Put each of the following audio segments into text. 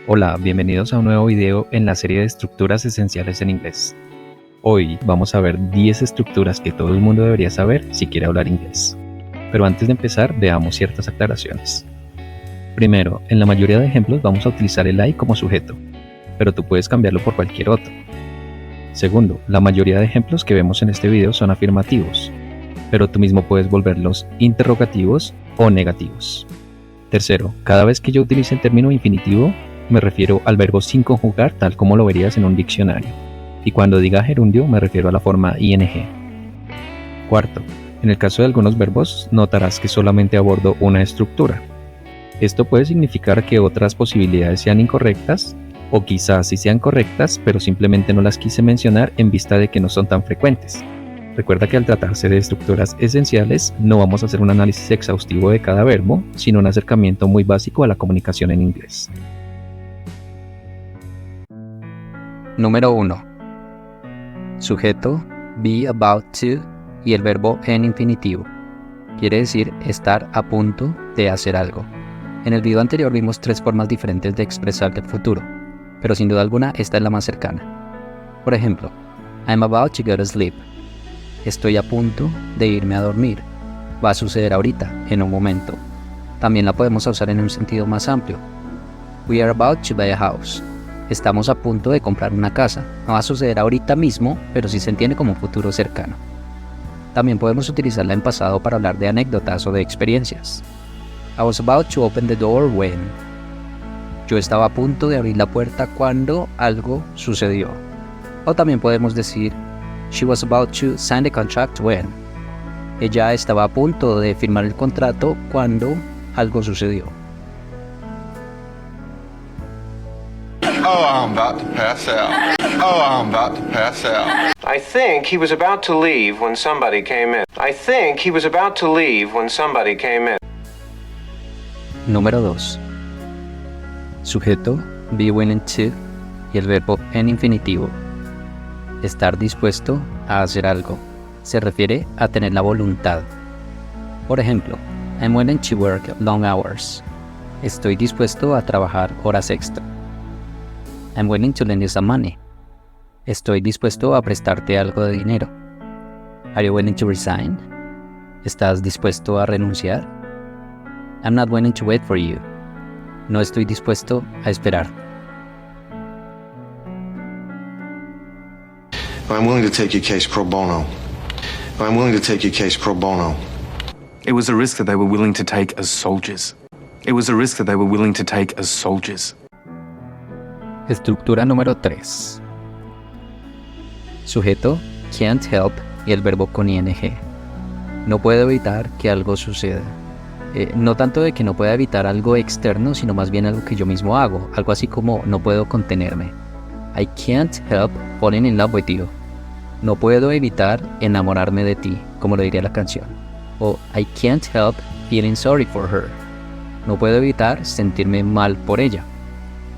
Hola, bienvenidos a un nuevo video en la serie de estructuras esenciales en inglés. Hoy vamos a ver 10 estructuras que todo el mundo debería saber si quiere hablar inglés. Pero antes de empezar, veamos ciertas aclaraciones. Primero, en la mayoría de ejemplos vamos a utilizar el I como sujeto, pero tú puedes cambiarlo por cualquier otro. Segundo, la mayoría de ejemplos que vemos en este video son afirmativos, pero tú mismo puedes volverlos interrogativos o negativos. Tercero, cada vez que yo utilice el término infinitivo, me refiero al verbo sin conjugar tal como lo verías en un diccionario. Y cuando diga gerundio me refiero a la forma ing. Cuarto, en el caso de algunos verbos notarás que solamente abordo una estructura. Esto puede significar que otras posibilidades sean incorrectas, o quizás sí sean correctas, pero simplemente no las quise mencionar en vista de que no son tan frecuentes. Recuerda que al tratarse de estructuras esenciales, no vamos a hacer un análisis exhaustivo de cada verbo, sino un acercamiento muy básico a la comunicación en inglés. Número 1. Sujeto, be about to y el verbo en infinitivo. Quiere decir estar a punto de hacer algo. En el video anterior vimos 3 formas diferentes de expresar el futuro, pero sin duda alguna esta es la más cercana. Por ejemplo, I'm about to go to sleep. Estoy a punto de irme a dormir. Va a suceder ahorita, en un momento. También la podemos usar en un sentido más amplio. We are about to buy a house. Estamos a punto de comprar una casa. No va a suceder ahorita mismo, pero sí se entiende como un futuro cercano. También podemos utilizarla en pasado para hablar de anécdotas o de experiencias. I was about to open the door when. Yo estaba a punto de abrir la puerta cuando algo sucedió. O también podemos decir She was about to sign the contract when. Ella estaba a punto de firmar el contrato cuando algo sucedió. Oh, I'm about to pass out. Oh, I'm about to pass out. I think he was about to leave when somebody came in. I think he was about to leave when somebody came in. Número 2. Sujeto, be willing to y el verbo en infinitivo. Estar dispuesto a hacer algo. Se refiere a tener la voluntad. Por ejemplo, I'm willing to work long hours. Estoy dispuesto a trabajar horas extra. I'm willing to lend you some money. Estoy dispuesto a prestarte algo de dinero. Are you willing to resign? ¿Estás dispuesto a renunciar? I'm not willing to wait for you. No estoy dispuesto a esperar. I'm willing to take your case pro bono. I'm willing to take your case pro bono. It was a risk that they were willing to take as soldiers. It was a risk that they were willing to take as soldiers. Estructura número 3. Sujeto, can't help y el verbo con ing. No puedo evitar que algo suceda. No tanto de que no pueda evitar algo externo, sino más bien algo que yo mismo hago. Algo así como no puedo contenerme. I can't help falling in love with you. No puedo evitar enamorarme de ti, como lo diría la canción. O I can't help feeling sorry for her. No puedo evitar sentirme mal por ella.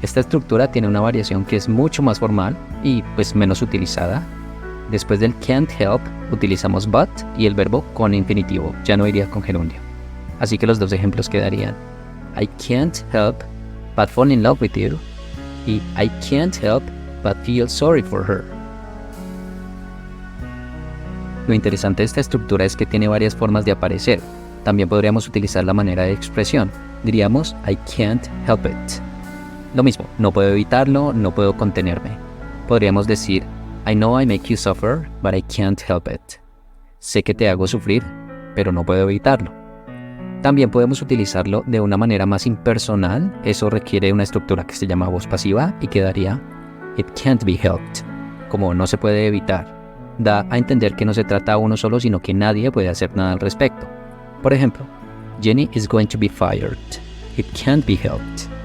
Esta estructura tiene una variación que es mucho más formal y pues menos utilizada. Después del can't help utilizamos but y el verbo con infinitivo, ya no iría con gerundio. Así que los dos ejemplos quedarían I can't help but fall in love with you y I can't help but feel sorry for her. Lo interesante de esta estructura es que tiene varias formas de aparecer. También podríamos utilizar la manera de expresión. Diríamos I can't help it. Lo mismo, no puedo evitarlo, no puedo contenerme. Podríamos decir, I know I make you suffer, but I can't help it. Sé que te hago sufrir, pero no puedo evitarlo. También podemos utilizarlo de una manera más impersonal. Eso requiere una estructura que se llama voz pasiva y quedaría, It can't be helped, como no se puede evitar. Da a entender que no se trata a uno solo, sino que nadie puede hacer nada al respecto. Por ejemplo, Jenny is going to be fired. It can't be helped.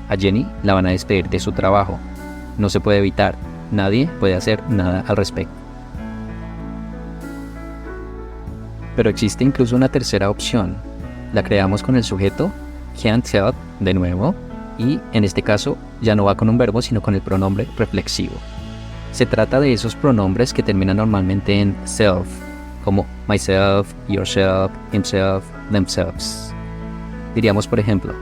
A Jenny la van a despedir de su trabajo. No se puede evitar. Nadie puede hacer nada al respecto. Pero existe incluso una tercera opción. La creamos con el sujeto, can't help, de nuevo, y en este caso ya no va con un verbo, sino con el pronombre reflexivo. Se trata de esos pronombres que terminan normalmente en self, como myself, yourself, himself, themselves. Diríamos, por ejemplo,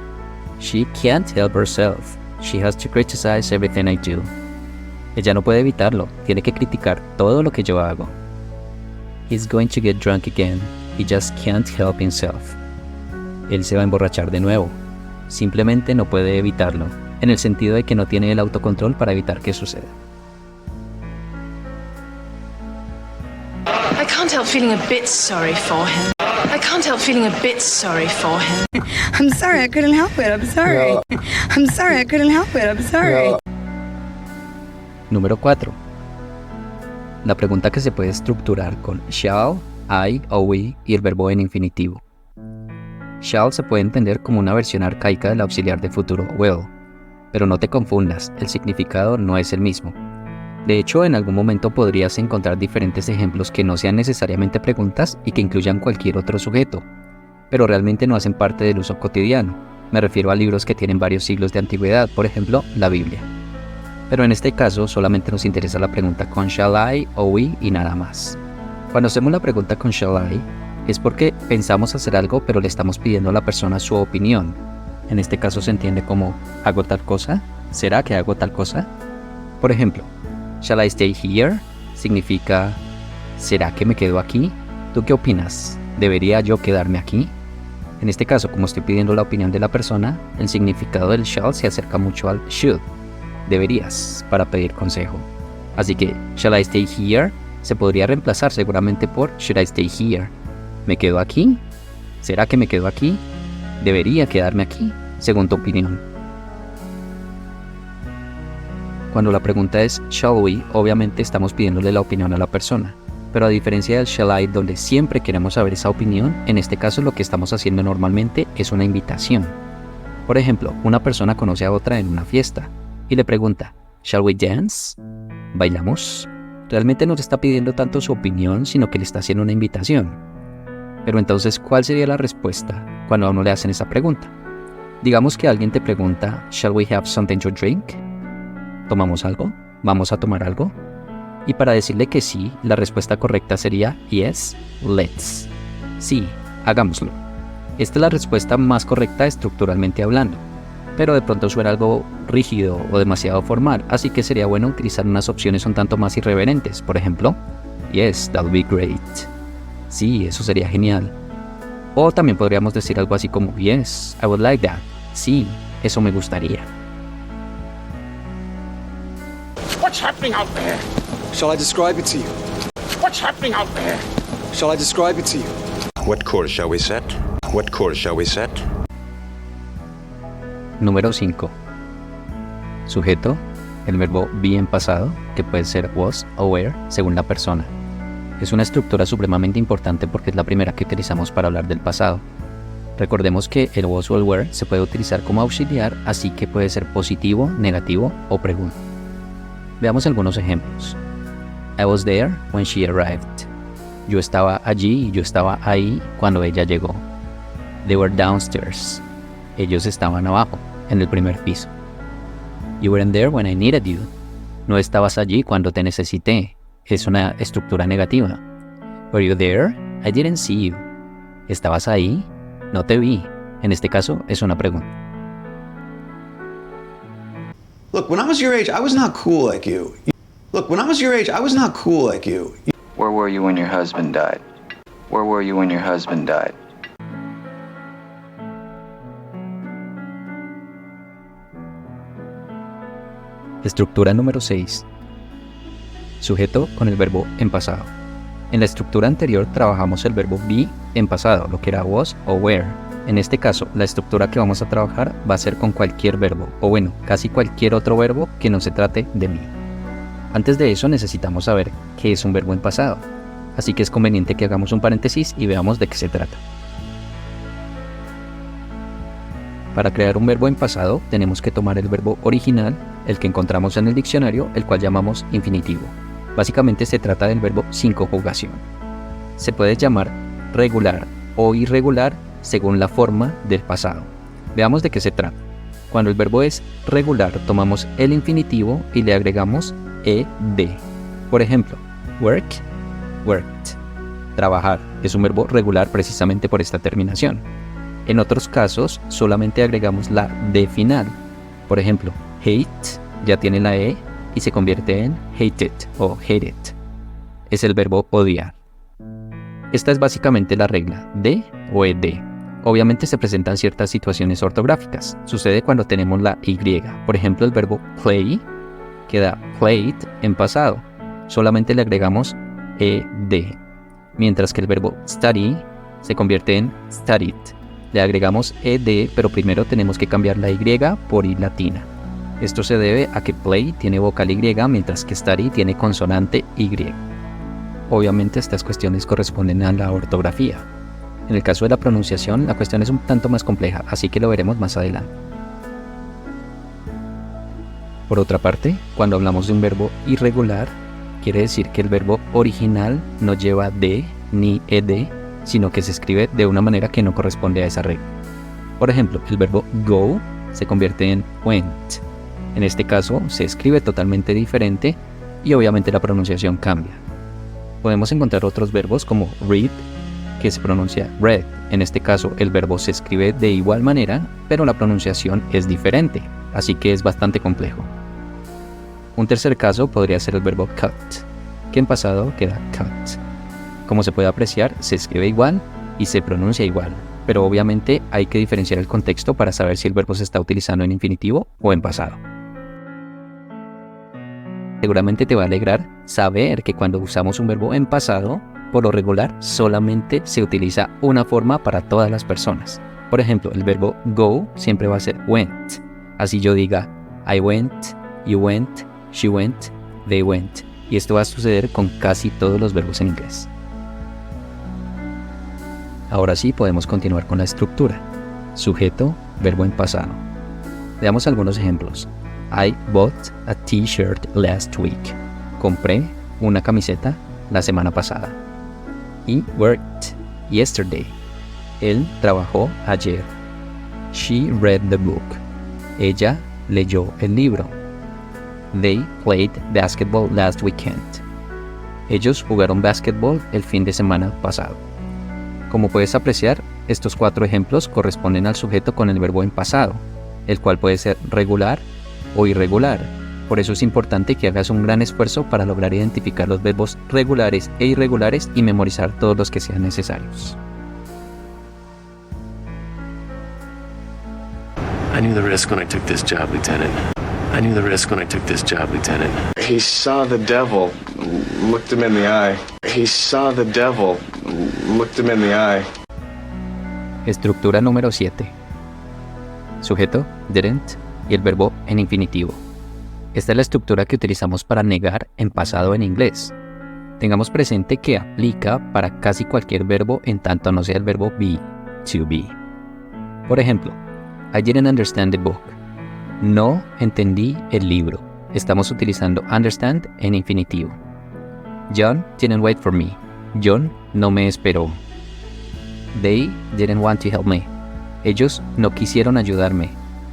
She can't help herself. She has to criticize everything I do. Ella no puede evitarlo, tiene que criticar todo lo que yo hago. He's going to get drunk again. He just can't help himself. Él se va a emborrachar de nuevo. Simplemente no puede evitarlo, en el sentido de que no tiene el autocontrol para evitar que suceda. I can't help feeling a bit sorry for him. I can't help feeling a bit sorry for him. I'm sorry, I couldn't help it. I'm sorry. I'm sorry, I couldn't help it. I'm sorry. Número 4. La pregunta que se puede estructurar con shall, I o we y el verbo en infinitivo. Shall se puede entender como una versión arcaica del auxiliar de futuro will, pero no te confundas, el significado no es el mismo. De hecho, en algún momento podrías encontrar diferentes ejemplos que no sean necesariamente preguntas y que incluyan cualquier otro sujeto, pero realmente no hacen parte del uso cotidiano. Me refiero a libros que tienen varios siglos de antigüedad, por ejemplo, la Biblia. Pero en este caso solamente nos interesa la pregunta con shall I o we y nada más. Cuando hacemos la pregunta con shall I, es porque pensamos hacer algo pero le estamos pidiendo a la persona su opinión. En este caso se entiende como ¿hago tal cosa? ¿Será que hago tal cosa? Por ejemplo, shall I stay here? Significa ¿será que me quedo aquí? ¿Tú qué opinas? ¿Debería yo quedarme aquí? En este caso, como estoy pidiendo la opinión de la persona, el significado del shall se acerca mucho al should. Deberías, para pedir consejo. Así que shall I stay here se podría reemplazar seguramente por should I stay here. ¿Me quedo aquí? ¿Será que me quedo aquí? ¿Debería quedarme aquí? Según tu opinión. Cuando la pregunta es shall we, obviamente estamos pidiéndole la opinión a la persona. Pero a diferencia del shall I, donde siempre queremos saber esa opinión, en este caso lo que estamos haciendo normalmente es una invitación. Por ejemplo, una persona conoce a otra en una fiesta y le pregunta, ¿shall we dance? ¿Bailamos? Realmente no le está pidiendo tanto su opinión, sino que le está haciendo una invitación. Pero entonces, ¿cuál sería la respuesta cuando a uno le hacen esa pregunta? Digamos que alguien te pregunta, ¿shall we have something to drink? ¿Tomamos algo? ¿Vamos a tomar algo? Y para decirle que sí, la respuesta correcta sería yes, let's. Sí, hagámoslo. Esta es la respuesta más correcta estructuralmente hablando, pero de pronto suena algo rígido o demasiado formal, así que sería bueno utilizar unas opciones un tanto más irreverentes. Por ejemplo, yes, that would be great. Sí, eso sería genial. O también podríamos decir algo así como yes, I would like that. Sí, eso me gustaría. What's happening out there? Shall I describe it to you? What's happening out there? Shall I describe it to you? What course shall we set? What course shall we set? Número 5. Sujeto, el verbo be en pasado, que puede ser was o were, según la persona. Es una estructura supremamente importante porque es la primera que utilizamos para hablar del pasado. Recordemos que el was o el were se puede utilizar como auxiliar, así que puede ser positivo, negativo o pregunta. Veamos algunos ejemplos. I was there when she arrived. Yo estaba allí y yo estaba ahí cuando ella llegó. They were downstairs. Ellos estaban abajo, en el primer piso. You weren't there when I needed you. No estabas allí cuando te necesité. Es una estructura negativa. Were you there? I didn't see you. ¿Estabas ahí? No te vi. En este caso es una pregunta. Look, when I was your age, I was not cool like you. Look, when I was your age, I was not cool like you. Where were you when your husband died? Where were you when your husband died? Estructura número 6. Sujeto con el verbo en pasado. En la estructura anterior trabajamos el verbo be en pasado, lo que era was o were. En este caso, la estructura que vamos a trabajar va a ser con cualquier verbo, o bueno, casi cualquier otro verbo que no se trate de mí. Antes de eso necesitamos saber qué es un verbo en pasado, así que es conveniente que hagamos un paréntesis y veamos de qué se trata. Para crear un verbo en pasado tenemos que tomar el verbo original, el que encontramos en el diccionario, el cual llamamos infinitivo. Básicamente se trata del verbo sin conjugación. Se puede llamar regular o irregular según la forma del pasado. Veamos de qué se trata. Cuando el verbo es regular, tomamos el infinitivo y le agregamos ed. Por ejemplo, work, worked. Trabajar es un verbo regular precisamente por esta terminación. En otros casos, solamente agregamos la D final. Por ejemplo, hate ya tiene la E y se convierte en hated o hated. Es el verbo odiar. Esta es básicamente la regla de o ed. Obviamente se presentan ciertas situaciones ortográficas. Sucede cuando tenemos la Y. Por ejemplo, el verbo play queda played en pasado. Solamente le agregamos ed. Mientras que el verbo study se convierte en studied. Le agregamos ed, pero primero tenemos que cambiar la Y por I latina. Esto se debe a que play tiene vocal Y, mientras que study tiene consonante Y. Obviamente estas cuestiones corresponden a la ortografía. En el caso de la pronunciación, la cuestión es un tanto más compleja, así que lo veremos más adelante. Por otra parte, cuando hablamos de un verbo irregular, quiere decir que el verbo original no lleva de ni ed, sino que se escribe de una manera que no corresponde a esa regla. Por ejemplo, el verbo go se convierte en went. En este caso, se escribe totalmente diferente y obviamente la pronunciación cambia. Podemos encontrar otros verbos como read, que se pronuncia read. En este caso, el verbo se escribe de igual manera, pero la pronunciación es diferente, así que es bastante complejo. Un tercer caso podría ser el verbo cut, que en pasado queda cut. Como se puede apreciar, se escribe igual y se pronuncia igual, pero obviamente hay que diferenciar el contexto para saber si el verbo se está utilizando en infinitivo o en pasado. Seguramente te va a alegrar saber que cuando usamos un verbo en pasado, por lo regular solamente se utiliza una forma para todas las personas. Por ejemplo, el verbo go siempre va a ser went. Así yo diga I went, you went, she went, they went. Y esto va a suceder con casi todos los verbos en inglés. Ahora sí podemos continuar con la estructura. Sujeto, verbo en pasado. Veamos algunos ejemplos. I bought a t-shirt last week. Compré una camiseta la semana pasada. He worked yesterday. Él trabajó ayer. She read the book. Ella leyó el libro. They played basketball last weekend. Ellos jugaron basketball el fin de semana pasado. Como puedes apreciar, estos 4 ejemplos corresponden al sujeto con el verbo en pasado, el cual puede ser regular o irregular. Por eso es importante que hagas un gran esfuerzo para lograr identificar los verbos regulares e irregulares y memorizar todos los que sean necesarios. I knew the risk when I took this job, Lieutenant. I knew the risk when I took this job, Lieutenant. He saw the devil, looked him in the eye. He saw the devil, looked him in the eye. Estructura número 7. Sujeto, didn't, y el verbo en infinitivo. Esta es la estructura que utilizamos para negar en pasado en inglés. Tengamos presente que aplica para casi cualquier verbo en tanto no sea el verbo be, to be. Por ejemplo, I didn't understand the book. No entendí el libro. Estamos utilizando understand en infinitivo. John didn't wait for me. John no me esperó. They didn't want to help me. Ellos no quisieron ayudarme.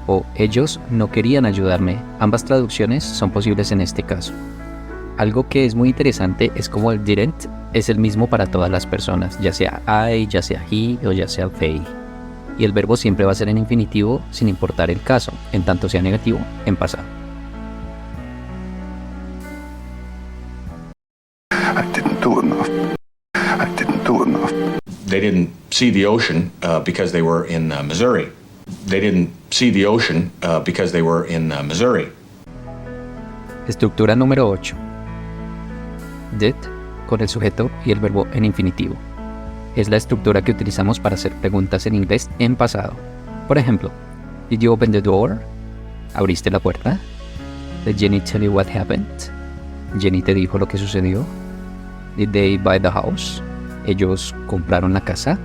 O ellos no querían ayudarme. Ambas traducciones son posibles en este caso. Algo que es muy interesante es como el didn't es el mismo para todas las personas, ya sea I, ya sea he o ya sea they. Y el verbo siempre va a ser en infinitivo sin importar el caso, en tanto sea negativo en pasado. I didn't do enough. I didn't do enough. They didn't see the ocean because they were in Missouri. They didn't see the ocean because they were in Missouri. Estructura número 8. Did con el sujeto y el verbo en infinitivo. Es la estructura que utilizamos para hacer preguntas en inglés en pasado. Por ejemplo, Did you open the door? ¿Abriste la puerta? Did Jenny tell you what happened? ¿Jenny te dijo lo que sucedió? Did they buy the house? ¿Ellos compraron la casa?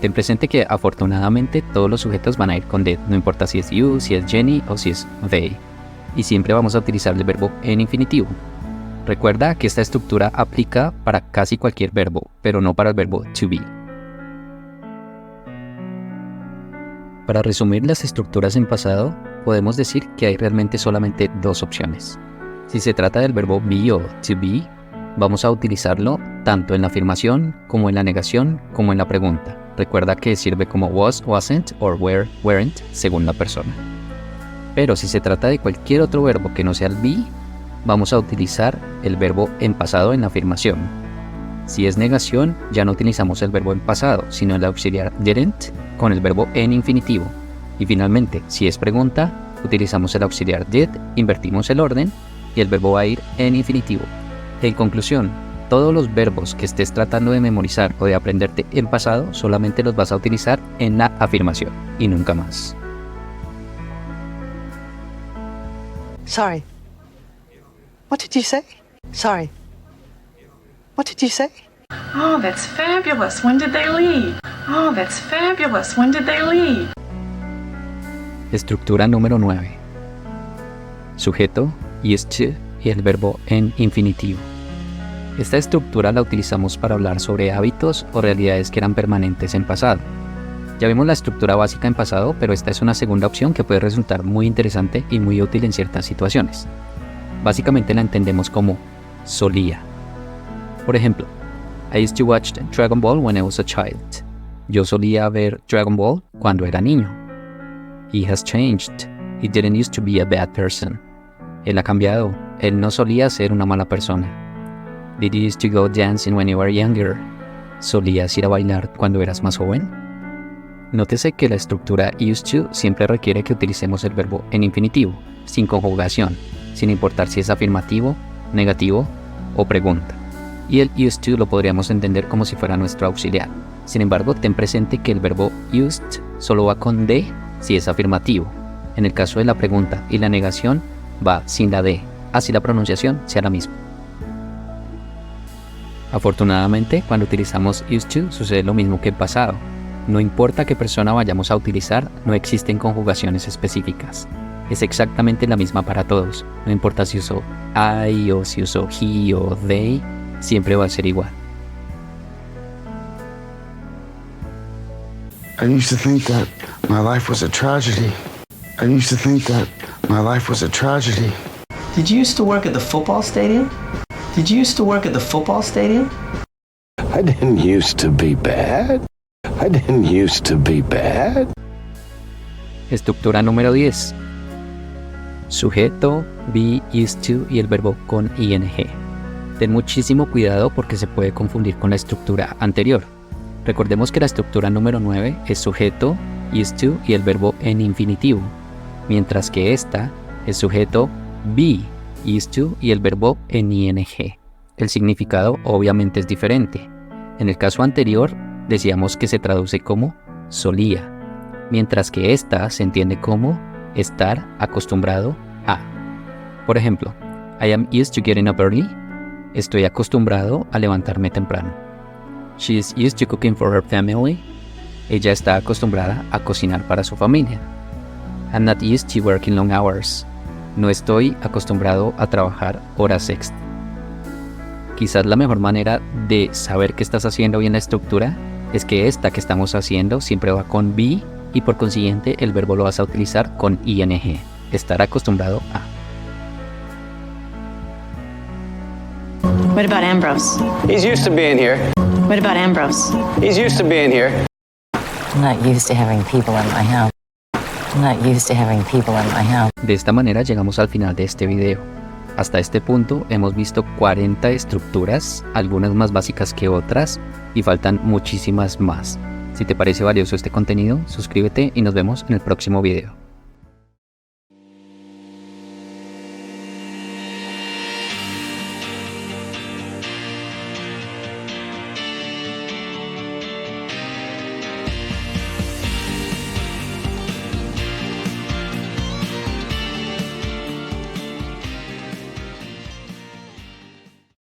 Ten presente que afortunadamente todos los sujetos van a ir con did, no importa si es you, si es Jenny o si es they. Y siempre vamos a utilizar el verbo en infinitivo. Recuerda que esta estructura aplica para casi cualquier verbo, pero no para el verbo to be. Para resumir las estructuras en pasado, podemos decir que hay realmente solamente 2 opciones. Si se trata del verbo be o to be, vamos a utilizarlo tanto en la afirmación, como en la negación, como en la pregunta. Recuerda que sirve como was, wasn't, or were, weren't, según la persona. Pero si se trata de cualquier otro verbo que no sea el be, vamos a utilizar el verbo en pasado en la afirmación. Si es negación, ya no utilizamos el verbo en pasado, sino el auxiliar didn't con el verbo en infinitivo. Y finalmente, si es pregunta, utilizamos el auxiliar did, invertimos el orden y el verbo va a ir en infinitivo. En conclusión, todos los verbos que estés tratando de memorizar o de aprenderte en pasado solamente los vas a utilizar en la afirmación y nunca más. Sorry. What did you say? Sorry. What did you say? Oh, that's fabulous. When did they leave? Oh, that's fabulous. When did they leave? Estructura número 9. Sujeto, used to y el verbo en infinitivo. Esta estructura la utilizamos para hablar sobre hábitos o realidades que eran permanentes en pasado. Ya vimos la estructura básica en pasado, pero esta es una segunda opción que puede resultar muy interesante y muy útil en ciertas situaciones. Básicamente la entendemos como solía. Por ejemplo, I used to watch Dragon Ball when I was a child. Yo solía ver Dragon Ball cuando era niño. He has changed. He didn't used to be a bad person. Él ha cambiado. Él no solía ser una mala persona. Did you used to go dancing when you were younger? ¿Solías ir a bailar cuando eras más joven? Nótese que la estructura used to siempre requiere que utilicemos el verbo en infinitivo, sin conjugación, sin importar si es afirmativo, negativo o pregunta. Y el used to lo podríamos entender como si fuera nuestro auxiliar. Sin embargo, ten presente que el verbo used solo va con de si es afirmativo. En el caso de la pregunta y la negación, va sin la de, así la pronunciación sea la misma. Afortunadamente, cuando utilizamos used to, sucede lo mismo que en pasado. No importa qué persona vayamos a utilizar, no existen conjugaciones específicas. Es exactamente la misma para todos. No importa si usó I o si usó he o they, siempre va a ser igual. I used to think that my life was a tragedy. I used to think that my life was a tragedy. Did you used to work at the football stadium? Did you used to work at the football stadium? I didn't used to be bad. I didn't used to be bad. Estructura número 10. Sujeto, be, used to y el verbo con ing. Ten muchísimo cuidado porque se puede confundir con la estructura anterior. Recordemos que la estructura número 9 es sujeto, used to y el verbo en infinitivo, mientras que esta es sujeto, be, used to y el verbo en ing. El significado obviamente es diferente. En el caso anterior decíamos que se traduce como solía, mientras que esta se entiende como estar acostumbrado a. Por ejemplo, I am used to getting up early. Estoy acostumbrado a levantarme temprano. She is used to cooking for her family. Ella está acostumbrada a cocinar para su familia. I'm not used to working long hours. No estoy acostumbrado a trabajar horas extra. Quizás la mejor manera de saber que estás haciendo bien la estructura es que esta que estamos haciendo siempre va con be y por consiguiente el verbo lo vas a utilizar con ing. Estar acostumbrado a. What about Ambrose? He's used to being here. What about Ambrose? He's used to being here. I'm not used to having people in my house. I'm not used to having people in my house. De esta manera llegamos al final de este video. Hasta este punto hemos visto 40 estructuras, algunas más básicas que otras, y faltan muchísimas más. Si te parece valioso este contenido, suscríbete y nos vemos en el próximo video.